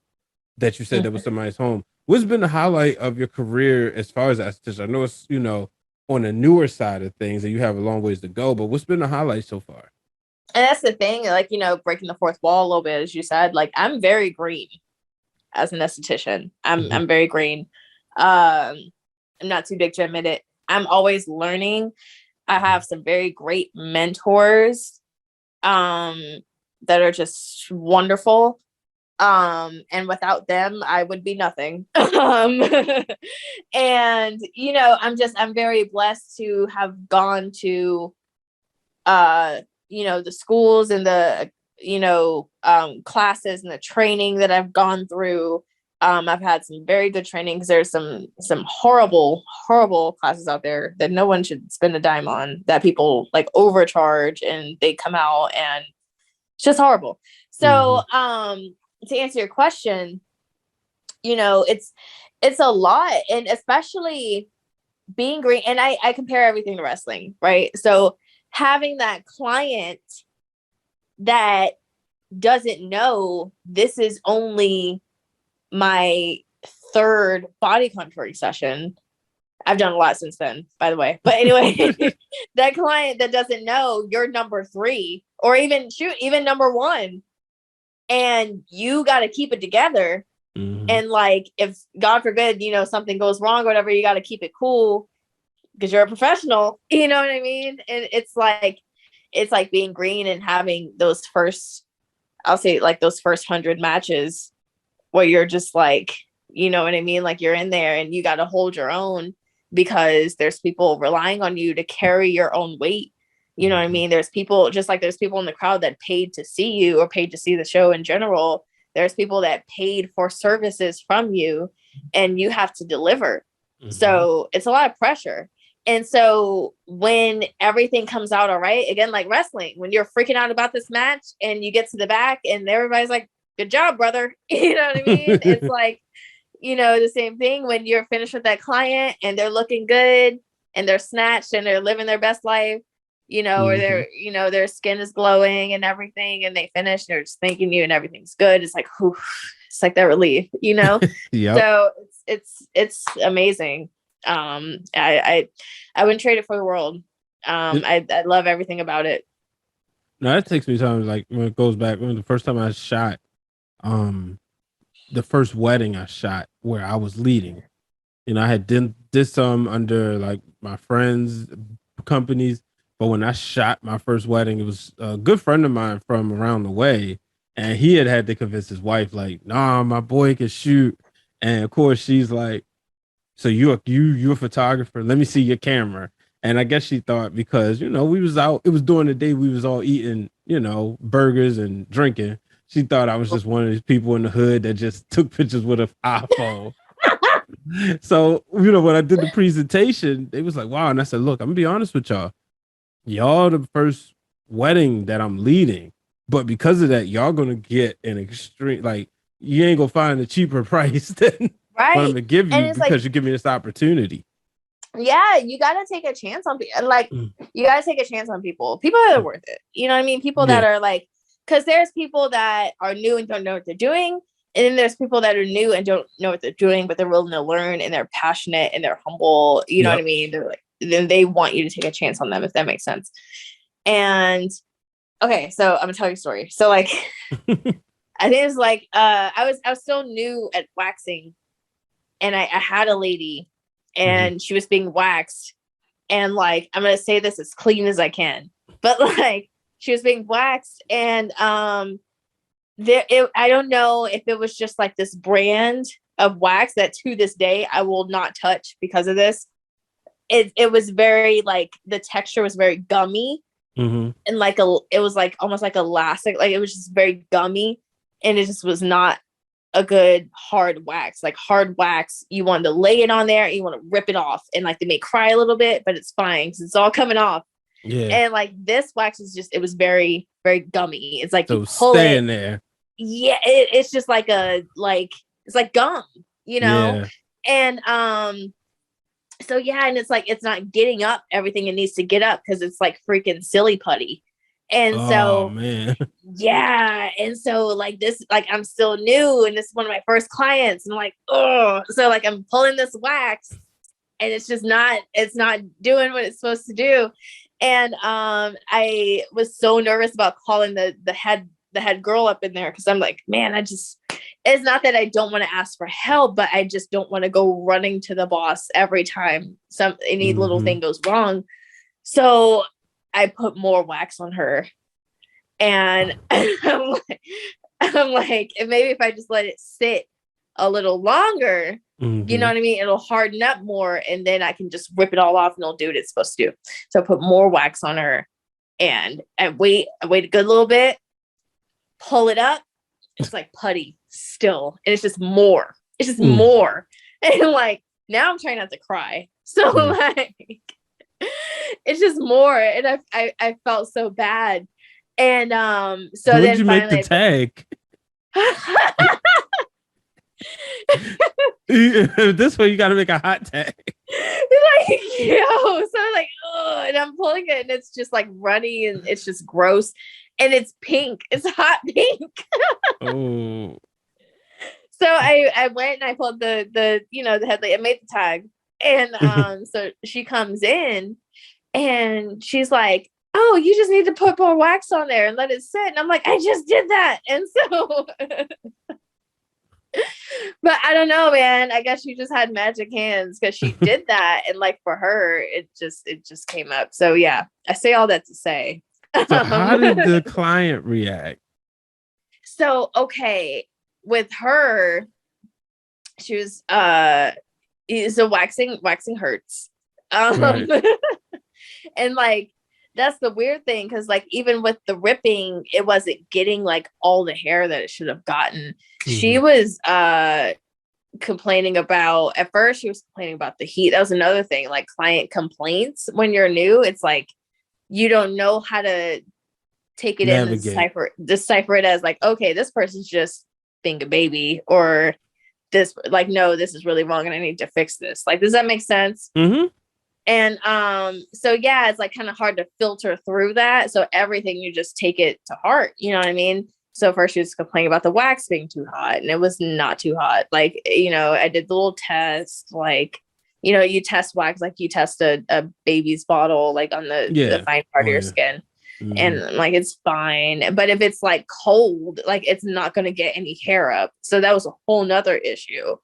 that you said that was somebody's home. What's been the highlight of your career as far as esthetician? I know it's, on the newer side of things and you have a long ways to go, but what's been the highlight so far? And that's the thing, like, breaking the fourth wall a little bit, as you said. Like, I'm very green as an esthetician. I'm very green. I'm not too big to admit it. I'm always learning. I have some very great mentors that are just wonderful. And without them, I would be nothing. And, I'm very blessed to have gone to, the schools and the, classes and the training that I've gone through. I've had some very good trainings. There's some horrible classes out there that no one should spend a dime on, that people like overcharge and they come out and it's just horrible. So, to answer your question, it's a lot, and especially being green. And I compare everything to wrestling, right? So having that client that doesn't know this is only my third body contouring session. I've done a lot since then, by the way. But anyway, that client that doesn't know you're number 3, or even number 1, and you got to keep it together. And like, if God forbid, something goes wrong or whatever, you got to keep it cool because you're a professional. You know what I mean? And it's like being green and having those first, I'll say like those first 100 matches where you're just like, you know what I mean? Like, you're in there and you got to hold your own because there's people relying on you to carry your own weight. You know what I mean? There's people, just like there's people in the crowd that paid to see you or paid to see the show in general. There's people that paid for services from you, and you have to deliver. So it's a lot of pressure. And so when everything comes out all right, again, like wrestling, when you're freaking out about this match and you get to the back and everybody's like, good job, brother. You know what I mean? It's like, you know, the same thing when you're finished with that client and they're looking good and they're snatched and they're living their best life, you know, or they're, you know, their skin is glowing and everything, and they finish and they're just thanking you and everything's good. It's like, whew, it's like that relief, you know? So it's amazing. I wouldn't trade it for the world. I love everything about it. Now that takes me time, like when it goes back, when the first time I shot, the first wedding I shot where I was leading, you know, I had did some under like my friends' companies, but when I shot my first wedding, it was a good friend of mine from around the way, and he had to convince his wife, like, nah, my boy can shoot. And of course she's like, so you're a photographer, let me see your camera. And I guess she thought, because, you know, we was out, it was during the day, we was all eating, you know, burgers and drinking. She thought I was just one of these people in the hood that just took pictures with an iPhone. So, you know, when I did the presentation, it was like, wow. And I said, look, I'm gonna be honest with y'all. Y'all the first wedding that I'm leading, but because of that, y'all gonna get an extreme, like, you ain't gonna find a cheaper price than what I'm gonna give you, because like, you give me this opportunity. Yeah, you gotta take a chance on you gotta take a chance on people that are worth it. You know what I mean? People that are like, because there's people that are new and don't know what they're doing, and then there's people that are new and don't know what they're doing, but they're willing to learn and they're passionate and they're humble. You know what I mean? They're like, then they want you to take a chance on them, if that makes sense. And okay, so I'm gonna tell you a story. So like, I think it was like I was still new at waxing, and I had a lady, and she was being waxed, and like, I'm gonna say this as clean as I can, but like, she was being waxed, and I don't know if it was just like this brand of wax that to this day I will not touch because of this. It was very like, the texture was very gummy, and like it was like almost like elastic, like it was just very gummy, and it just was not a good hard wax. Like hard wax, you want to lay it on there and you want to rip it off, and like they may cry a little bit, but it's fine because it's all coming off. And like this wax is just, it was very, very gummy. It's like, so you pull it in there. Yeah, it's just like it's like gum, you know? And so yeah, and it's like, it's not getting up everything it needs to get up because it's like freaking silly putty. And so, man. Yeah. And so like this, like I'm still new and this is one of my first clients. And I'm like, oh, so like I'm pulling this wax and it's not doing what it's supposed to do. And I was so nervous about calling the head girl up in there, because I'm like, man, it's not that I don't want to ask for help, but I just don't want to go running to the boss every time any little thing goes wrong. So I put more wax on her, and I'm like, and maybe if I just let it sit a little longer, you know what I mean? It'll harden up more, and then I can just rip it all off and it'll do what it's supposed to do. So I put more wax on her, and I wait a good little bit, pull it up. It's like putty still. And it's just more. It's just more. And like, now I'm trying not to cry. So like, it's just more. And I felt so bad. And so when then did you finally make the tag? This way you gotta make a hot tag. Like, so like, oh, and I'm pulling it and it's just like runny and it's just gross, and it's pink. It's hot pink. Oh. So I went and I pulled the headlight. I made the tag, and so she comes in and she's like, oh, you just need to put more wax on there and let it sit. And I'm like, I just did that. And so but I don't know, man. I guess she just had magic hands because she did that. And like for her, it just came up. So yeah, I say all that to say. So how did the client react? So, okay, with her, she was, so waxing hurts. Right. And like, that's the weird thing, because like even with the ripping, it wasn't getting like all the hair that it should have gotten. She was complaining about, at first she was complaining about the heat. That was another thing, like client complaints when you're new. It's like you don't know how to take it in and decipher it as like, okay, this person's just being a baby, or this, like, no, this is really wrong and I need to fix this. Like, does that make sense? And so yeah, it's like kind of hard to filter through that. So everything, you just take it to heart, you know what I mean? So first she was complaining about the wax being too hot, and it was not too hot. Like, you know, I did the little test, like, you know, you test wax like you test a baby's bottle, like on the fine part of your skin. And like, it's fine. But if it's like cold, like it's not going to get any hair up. So that was a whole nother issue.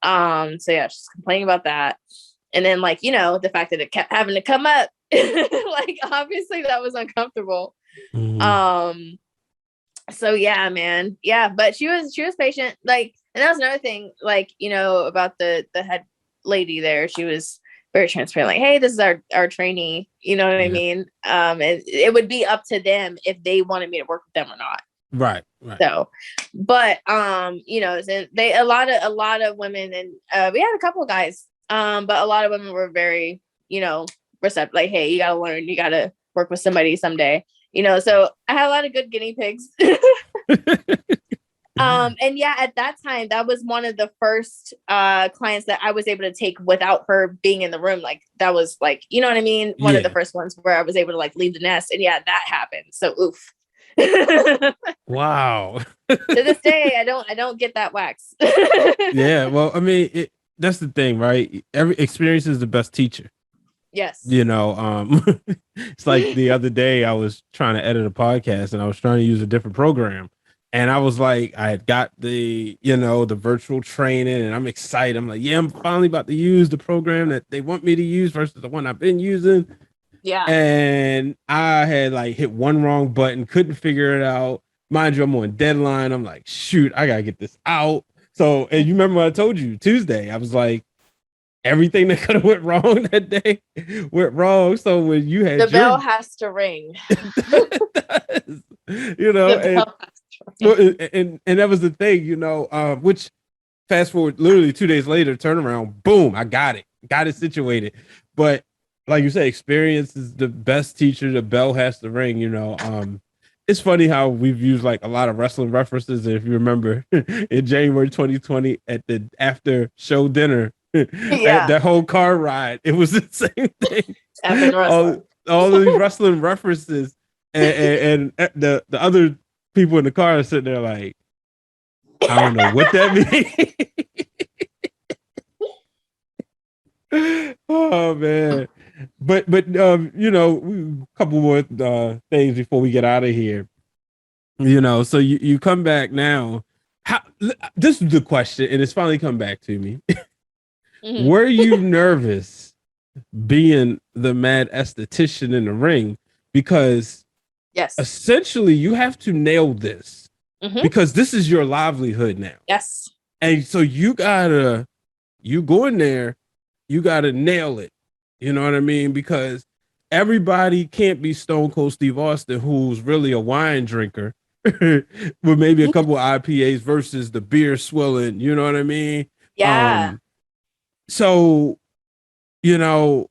So yeah, she's complaining about that. And then like, you know, the fact that it kept having to come up, like obviously that was uncomfortable. So yeah, man. Yeah. But she was patient. Like, and that was another thing, like, you know, about the head lady there. She was very transparent, like, hey, this is our trainee, you know what I mean? And it would be up to them if they wanted me to work with them or not. Right. So, but you know, they a lot of women, and we had a couple of guys, but a lot of women were very, you know, receptive, like, hey, you gotta learn, you gotta work with somebody someday, you know. So I had a lot of good guinea pigs. And yeah, at that time, that was one of the first clients that I was able to take without her being in the room. Like, that was like, you know what I mean? One of the first ones where I was able to like leave the nest. And yeah, that happened. So oof. Wow. To this day, I don't get that wax. Yeah, well, I mean, that's the thing, right? Every experience is the best teacher. Yes. You know, it's like the other day I was trying to edit a podcast and I was trying to use a different program. And I was like, I had got the, you know, the virtual training, and I'm excited. I'm like, yeah, I'm finally about to use the program that they want me to use versus the one I've been using. Yeah. And I had like hit one wrong button, couldn't figure it out. Mind you, I'm on deadline. I'm like, shoot, I gotta get this out. So, and you remember what I told you Tuesday, I was like, everything that could have went wrong that day went wrong. So when you had the bell has to ring. You know, and that was the thing, you know, which fast forward literally 2 days later, turn around, boom, I got it situated. But like you say, experience is the best teacher. The bell has to ring, you know. It's funny how we've used like a lot of wrestling references. If you remember in January 2020 at the after show dinner, that whole car ride, it was the same thing. all of these wrestling references, and the other people in the car are sitting there like, I don't know what that means. Oh man. But you know, a couple more things before we get out of here. You know, so you come back now. This is the question, and it's finally come back to me. Were you nervous being the mad esthetician in the ring? Because yes, essentially you have to nail this because this is your livelihood now. Yes. And so you go in there, you gotta nail it. You know what I mean? Because everybody can't be Stone Cold Steve Austin, who's really a wine drinker with maybe a couple of IPAs versus the beer swilling. You know what I mean? Yeah. So, you know,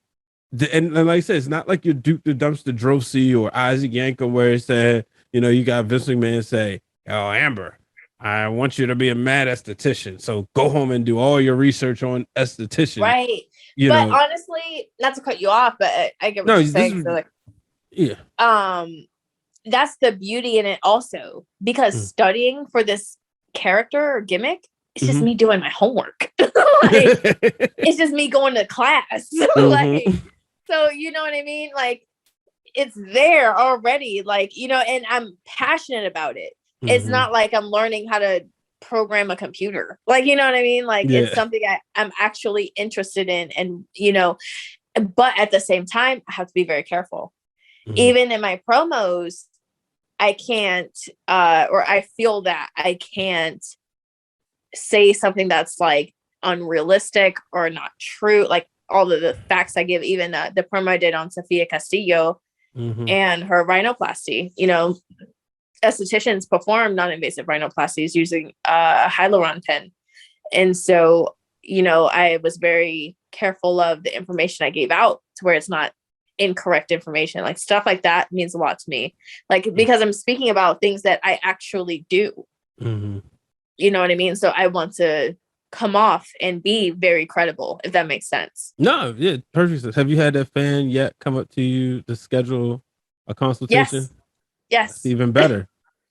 and like I said, it's not like you're Duke the Dumpster Drosy or Isaac Yankem, where it said, you know, you got Vince McMahon say, oh, Amber, I want you to be a mad esthetician. So go home and do all your research on esthetician. Right. But honestly, not to cut you off, but I get what you're saying. So like, yeah. That's the beauty in it also, because studying for this character or gimmick, it's just me doing my homework. Like, it's just me going to class. Like, so you know what I mean? Like, it's there already. Like, you know, and I'm passionate about it. It's not like I'm learning how to program a computer. Like, you know what I mean? Like, it's something I'm actually interested in, and you know, but at the same time, I have to be very careful. Even in my promos, I can't, or I feel that I can't say something that's like unrealistic or not true. Like all of the facts I give, even the promo I did on Sofia Castillo, and her rhinoplasty. You know, estheticians perform non-invasive rhinoplasties using a hyaluron pen. And so, you know, I was very careful of the information I gave out to where it's not incorrect information. Like stuff like that means a lot to me. Like, because I'm speaking about things that I actually do. You know what I mean? So I want to come off and be very credible, if that makes sense. No, yeah, perfect sense. Have you had that fan yet come up to you to schedule a consultation? Yes. That's even better.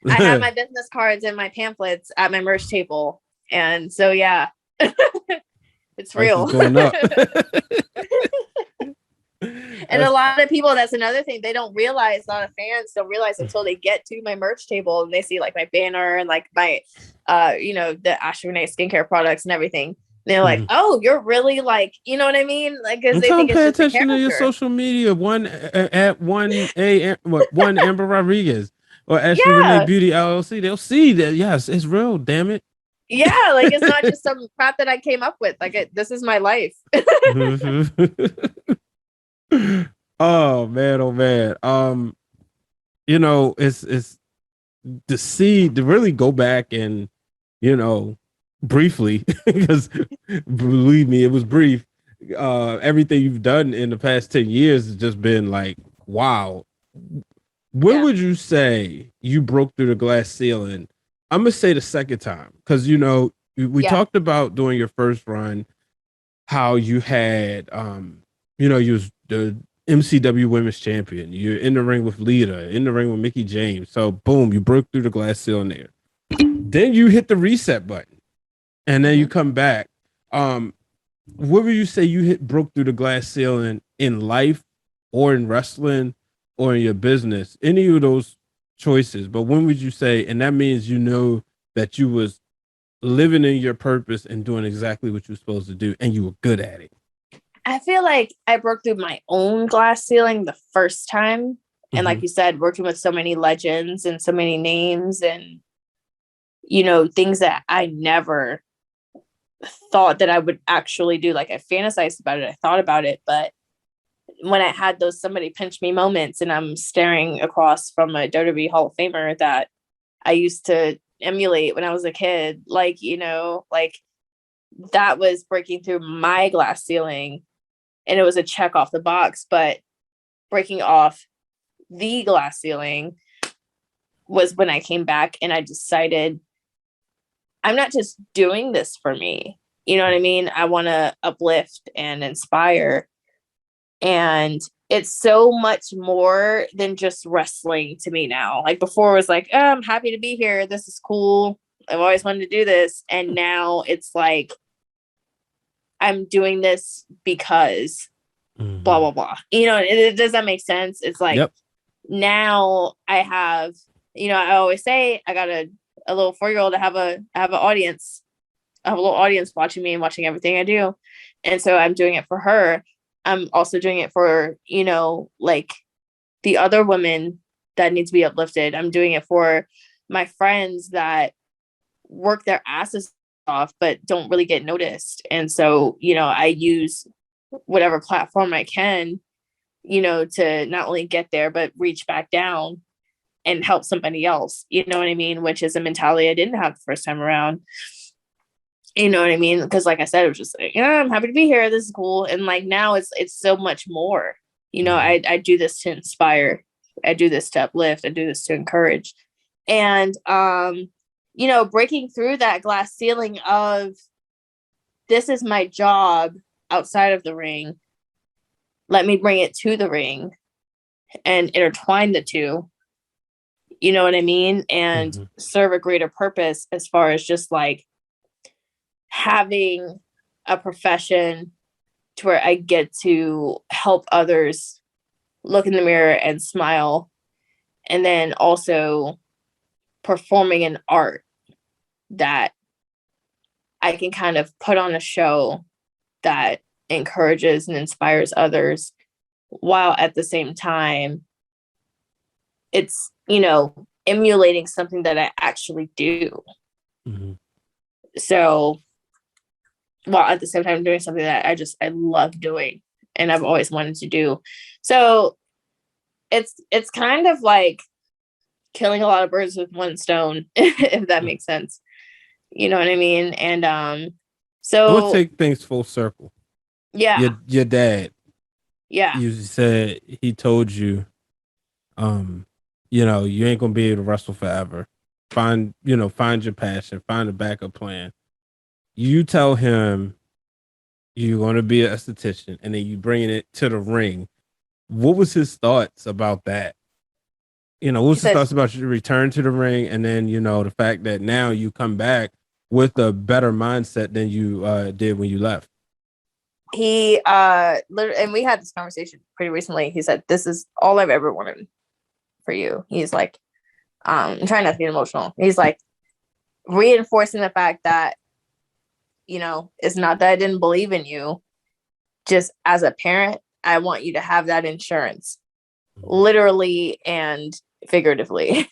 I have my business cards and my pamphlets at my merch table. And so, yeah, it's real. Going up. And a lot of people, that's another thing. They don't realize, a lot of fans don't realize until they get to my merch table and they see like my banner and like my, you know, the Ashley Renee skincare products and everything. They're like, oh, you're really like, you know what I mean? Like, because they think it's just a character. Pay attention to your social media. One Amber Rodriguez or Ashley Renee Beauty LLC. They'll see that. Yes, it's real. Damn it. Yeah, like it's not just some crap that I came up with. Like, this is my life. Oh man. You know, it's to really go back and, you know, briefly, because believe me, it was brief. Everything you've done in the past 10 years has just been like, wow. When would you say you broke through the glass ceiling? I'm gonna say the second time, because, you know, we talked about during your first run how you had you know, you was the MCW Women's Champion. You're in the ring with Lita, in the ring with Mickie James. So boom, you broke through the glass ceiling there. Then you hit the reset button, and then you come back. What would you say you broke through the glass ceiling in life, or in wrestling, or in your business? Any of those choices. But when would you say? And that means you know that you was living in your purpose and doing exactly what you're supposed to do, and you were good at it. I feel like I broke through my own glass ceiling the first time. And like you said, working with so many legends and so many names and, you know, things that I never thought that I would actually do. Like I fantasized about it. I thought about it. But when I had those somebody pinch me moments and I'm staring across from a WWE Hall of Famer that I used to emulate when I was a kid, like, you know, like that was breaking through my glass ceiling. And it was a check off the box, but breaking off the glass ceiling was when I came back and I decided I'm not just doing this for me. You know what I mean? I want to uplift and inspire. And it's so much more than just wrestling to me now. Like before it was like, oh, I'm happy to be here. This is cool. I've always wanted to do this. And now it's like, I'm doing this because blah, blah, blah. You know, does that make sense? It's like, now I have, you know, I always say I got a little 4-year-old. I have an audience. I have a little audience watching me and watching everything I do. And so I'm doing it for her. I'm also doing it for, you know, like the other women that need to be uplifted. I'm doing it for my friends that work their asses off but don't really get noticed. And so, you know, I use whatever platform I can, you know, to not only get there but reach back down and help somebody else. You know what I mean? Which is a mentality I didn't have the first time around. You know what I mean? Because like I said, it was just like, yeah, I'm happy to be here. This is cool. And like now it's so much more. You know, I do this to inspire. I do this to uplift. I do this to encourage. And you know, breaking through that glass ceiling of this is my job outside of the ring. Let me bring it to the ring and intertwine the two. You know what I mean? And serve a greater purpose as far as just like having a profession to where I get to help others look in the mirror and smile. And then also performing an art that I can kind of put on a show that encourages and inspires others, while at the same time it's, you know, emulating something that I actually do. So while at the same time doing something that I love doing and I've always wanted to do. So it's kind of like killing a lot of birds with one stone, if that makes sense. You know what I mean? And so let's take things full circle. Yeah. Your dad. Yeah. You said he told you, you ain't gonna be able to wrestle forever. Find your passion, find a backup plan. You tell him you're gonna be an esthetician, and then you bring it to the ring. What was his thoughts about that? What was his thoughts about your return to the ring, and then the fact that now you come back with a better mindset than you did when you left? He literally, and we had this conversation pretty recently. He said, "This is all I've ever wanted for you." He's like, I'm trying not to get emotional. He's like reinforcing the fact that, it's not that I didn't believe in you. Just as a parent, I want you to have that insurance, literally and figuratively.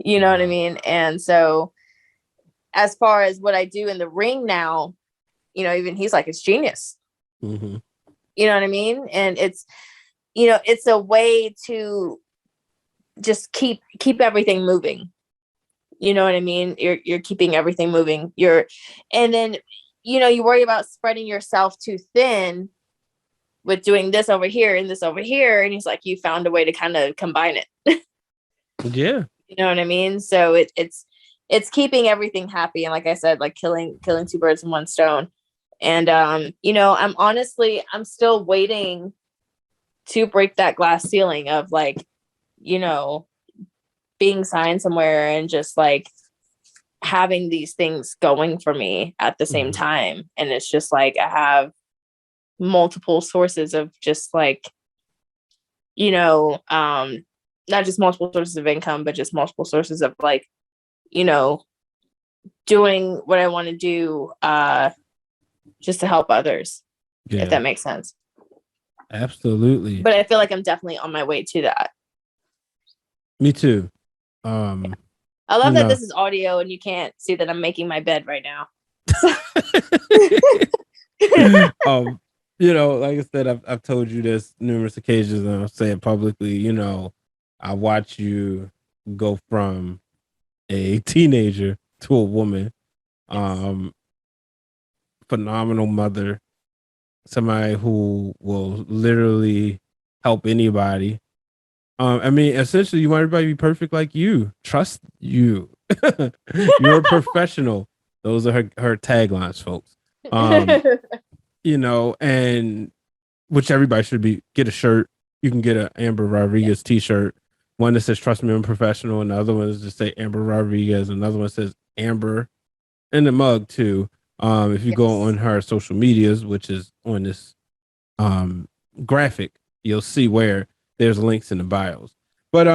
You know what I mean? And so as far as what I do in the ring now, even he's like, it's genius. Mm-hmm. You know what I mean? And it's a way to just keep everything moving. You know what I mean? You're keeping everything moving. And then you worry about spreading yourself too thin with doing this over here and this over here. And he's like, you found a way to kind of combine it. Yeah. You know what I mean? So it's keeping everything happy. And like I said, like killing two birds with one stone. And I'm still waiting to break that glass ceiling of like, being signed somewhere and just like having these things going for me at the same time. And it's just like I have multiple sources of just like, not just multiple sources of income, but just multiple sources of like, doing what I want to do just to help others, if that makes sense. Absolutely. But I feel like I'm definitely on my way to that. Me too. I love that this is audio and you can't see that I'm making my bed right now. Like I said, I've told you this numerous occasions and I'll say it publicly. I watch you go from a teenager to a woman, phenomenal mother, somebody who will literally help anybody. Essentially, you want everybody to be perfect like you. Trust you. You're a professional. Those are her taglines, folks. And which everybody should be. Get a shirt. You can get an Amber Rodriguez t-shirt. One that says "Trust me, I'm professional," and the other one is just say Amber Rodriguez. Another one says Amber in the mug too. If you go on her social medias, which is on this graphic, you'll see where there's links in the bios. But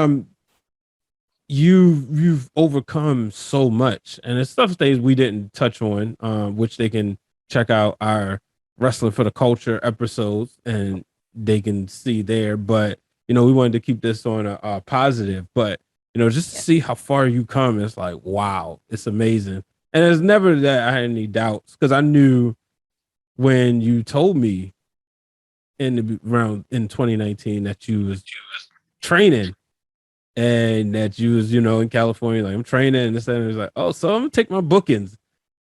you've overcome so much, and it's stuff that we didn't touch on, which they can check out our Wrestling for the Culture episodes and they can see there. But we wanted to keep this on a positive, but just to see how far you come, it's like, wow, it's amazing. And it's never that I had any doubts, because I knew when you told me in 2019 that you was training and that you was in California, like I'm training and this and it was like, oh, so I'm gonna take my bookings.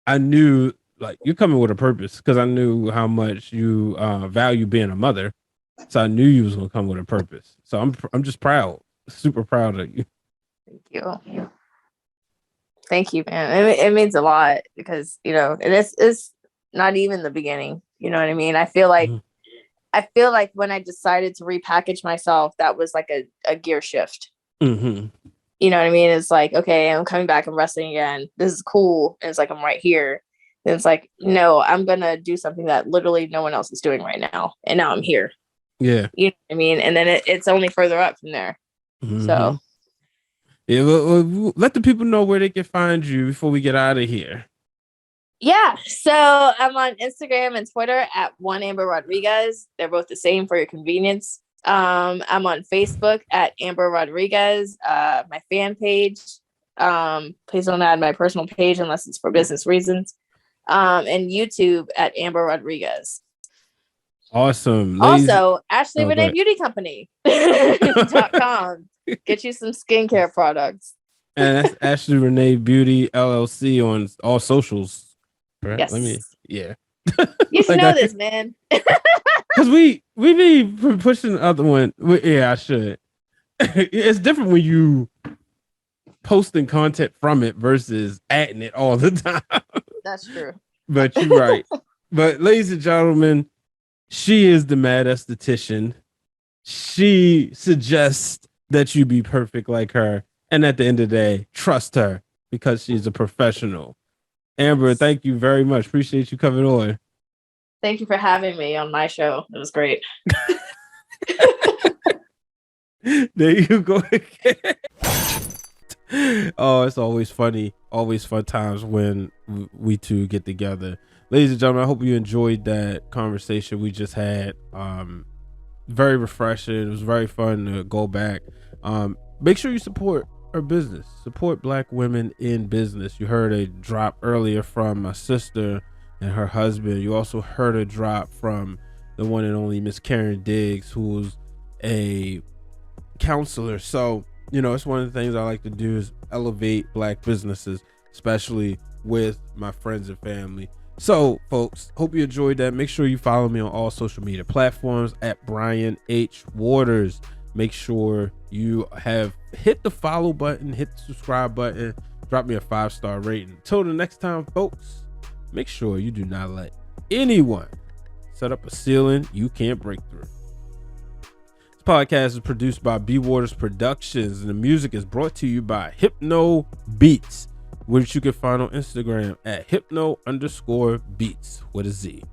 I knew like you're coming with a purpose, because I knew how much you value being a mother, so I knew you was gonna come with a purpose. So I'm just proud, super proud of you. Thank you, man. It means a lot, because and it's not even the beginning. You know what I mean? I feel like when I decided to repackage myself, that was like a gear shift. Mm-hmm. You know what I mean? It's like, okay, I'm coming back and wrestling again. This is cool. And it's like, I'm right here. And it's like, no, I'm going to do something that literally no one else is doing right now. And now I'm here. Yeah. You know what I mean? And then it's only further up from there. Mm-hmm. So. Yeah, well, let the people know where they can find you before we get out of here. Yeah. So I'm on Instagram and Twitter at One Amber Rodriguez. They're both the same for your convenience. I'm on Facebook at Amber Rodriguez, my fan page. Please don't add my personal page unless it's for business reasons. And YouTube at Amber Rodriguez. Awesome. Also, Ashley go Renee ahead. Beauty Company.com. Get you some skincare products. And that's Ashley Renee Beauty LLC on all socials. Right? Yes. Yeah. You should know this, man. Because we be pushing the other one. I should. It's different when you posting content from it versus adding it all the time. That's true. But you're right. But ladies and gentlemen, she is the mad esthetician. She suggests that you be perfect like her. And at the end of the day, trust her because she's a professional. Amber, thank you very much. Appreciate you coming on. Thank you for having me on my show. It was great. There you go again. Oh, it's always funny. Always fun times when we two get together. Ladies and gentlemen, I hope you enjoyed that conversation we just had. Very refreshing. It was very fun to go back. Make sure you support our business. Support Black women in business. You heard a drop earlier from my sister and her husband. You also heard a drop from the one and only Miss Karen Diggs, who's a counselor. So, it's one of the things I like to do is elevate Black businesses, especially with my friends and family. So, folks, hope you enjoyed that. Make sure you follow me on all social media platforms at Brian H. Waters. Make sure you have hit the follow button, hit the subscribe button, drop me a 5-star rating. Until the next time, folks, make sure you do not let anyone set up a ceiling you can't break through. This podcast is produced by B Waters Productions, and the music is brought to you by Hypno Beats, which you can find on Instagram at hypno_beats with a Z.